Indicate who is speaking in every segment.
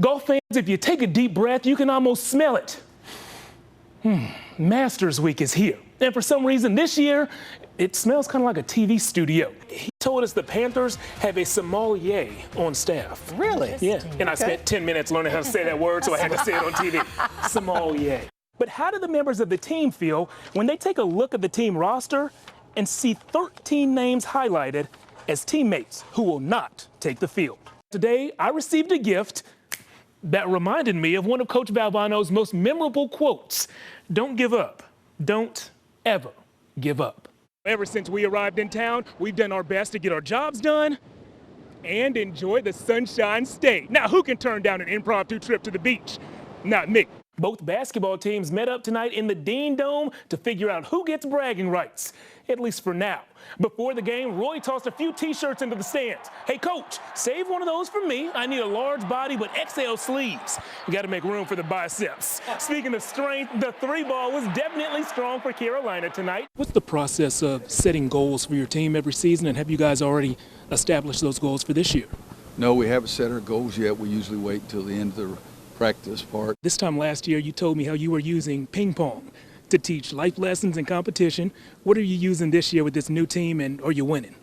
Speaker 1: Golf fans, if you take a deep breath, you can almost smell it. Masters Week is here. And for some reason this year, it smells kind of like a TV studio. He told us the Panthers have a sommelier on staff.
Speaker 2: Really?
Speaker 1: Yeah. And I spent 10 minutes learning how to say that word, so I had to say it on TV. Sommelier. But how do the members of the team feel when they take a look at the team roster and see 13 names highlighted as teammates who will not take the field? Today, I received a gift that reminded me of one of Coach Valvano's most memorable quotes. Don't give up. Don't ever give up. Ever since we arrived in town, we've done our best to get our jobs done and enjoy the Sunshine State. Now, who can turn down an impromptu trip to the beach? Not me. Both basketball teams met up tonight in the Dean Dome to figure out who gets bragging rights, at least for now. Before the game, Roy tossed a few T-shirts into the stands. Hey, Coach, save one of those for me. I need a large body with XL sleeves. You got to make room for the biceps. Speaking of strength, the three ball was definitely strong for Carolina tonight. What's the process of setting goals for your team every season, and have you guys already established those goals for this year?
Speaker 3: No, we haven't set our goals yet. We usually wait until the end of the practice part.
Speaker 1: This time last year, you told me how you were using ping pong to teach life lessons and competition. What are you using this year with this new team, and are you winning?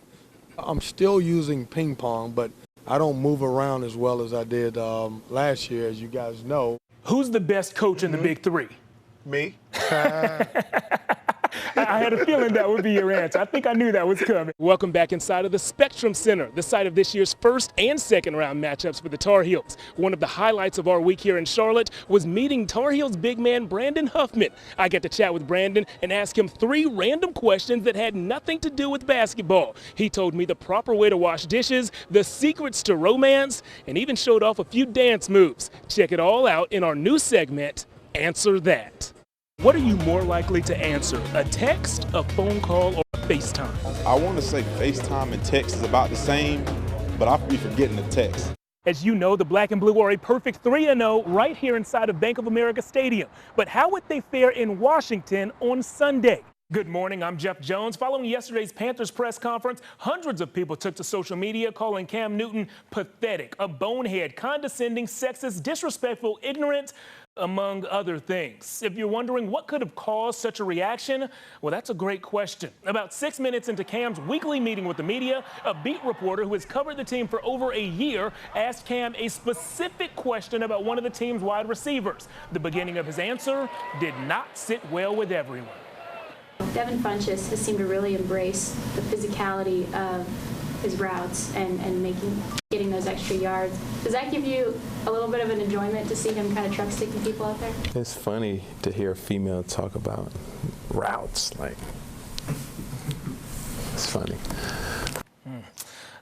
Speaker 4: I'm still using ping pong, but I don't move around as well as I did last year, as you guys know.
Speaker 1: Who's the best coach in the Big Three?
Speaker 4: Me.
Speaker 1: I had a feeling that would be your answer. I think I knew that was coming. Welcome back inside of the Spectrum Center, the site of this year's first and second round matchups for the Tar Heels. One of the highlights of our week here in Charlotte was meeting Tar Heels big man Brandon Huffman. I got to chat with Brandon and ask him 3 random questions that had nothing to do with basketball. He told me the proper way to wash dishes, the secrets to romance, and even showed off a few dance moves. Check it all out in our new segment, Answer That. What are you more likely to answer, a text, a phone call, or a FaceTime?
Speaker 5: I want to say FaceTime and text is about the same, but I'll be forgetting the text.
Speaker 1: As you know, the Black and Blue are a perfect 3-0 right here inside of Bank of America Stadium. But how would they fare in Washington on Sunday? Good morning, I'm Jeff Jones. Following yesterday's Panthers press conference, hundreds of people took to social media calling Cam Newton pathetic, a bonehead, condescending, sexist, disrespectful, ignorant, among other things. If you're wondering what could have caused such a reaction, well, that's a great question. About 6 minutes into Cam's weekly meeting with the media, a beat reporter who has covered the team for over a year asked Cam a specific question about one of the team's wide receivers. The beginning of his answer did not sit well with everyone.
Speaker 6: Devin Funchess has seemed to really embrace the physicality of his routes and getting those extra yards. Does that give you a little bit of an enjoyment to see him kind of truck sticking people out there?
Speaker 7: It's funny to hear a female talk about routes. Like, it's funny.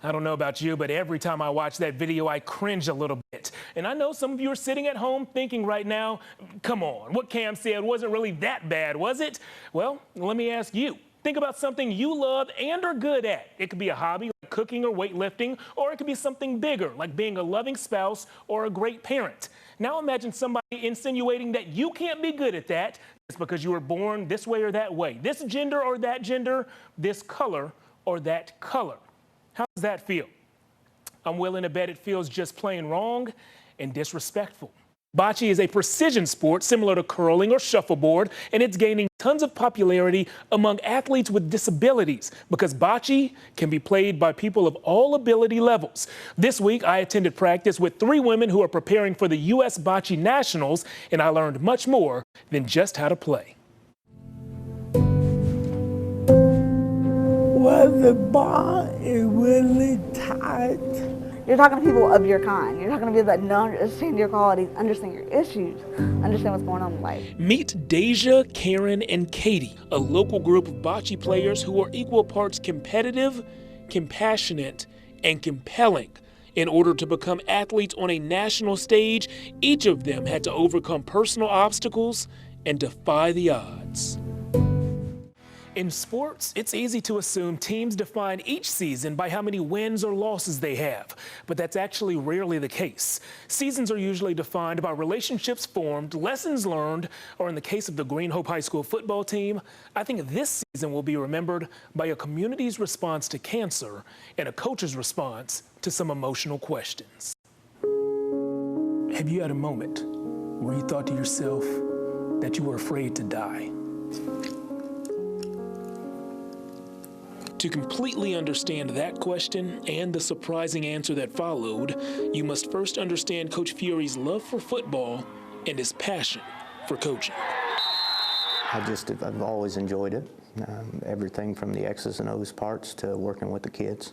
Speaker 1: I don't know about you, but every time I watch that video, I cringe a little bit. And I know some of you are sitting at home thinking right now, come on, what Cam said wasn't really that bad, was it? Well, let me ask you. Think about something you love and are good at. It could be a hobby like cooking or weightlifting, or it could be something bigger like being a loving spouse or a great parent. Now imagine somebody insinuating that you can't be good at that just because you were born this way or that way, this gender or that gender, this color or that color. How does that feel? I'm willing to bet it feels just plain wrong and disrespectful. Bocce is a precision sport similar to curling or shuffleboard, and it's gaining tons of popularity among athletes with disabilities because bocce can be played by people of all ability levels. This week, I attended practice with 3 women who are preparing for the U.S. Bocce Nationals, and I learned much more than just how to play.
Speaker 8: Well, the bar is really tight.
Speaker 9: You're talking to people of your kind. You're talking to people that understand your qualities, understand your issues, understand what's going on in life.
Speaker 1: Meet Deja, Karen, and Katie, a local group of bocce players who are equal parts competitive, compassionate, and compelling. In order to become athletes on a national stage, each of them had to overcome personal obstacles and defy the odds. In sports, it's easy to assume teams define each season by how many wins or losses they have, but that's actually rarely the case. Seasons are usually defined by relationships formed, lessons learned, or in the case of the Green Hope High School football team, I think this season will be remembered by a community's response to cancer and a coach's response to some emotional questions. Have you had a moment where you thought to yourself that you were afraid to die? To completely understand that question and the surprising answer that followed, you must first understand Coach Fiore's love for football and his passion for coaching.
Speaker 2: I've always enjoyed it. Everything from the X's and O's parts to working with the kids.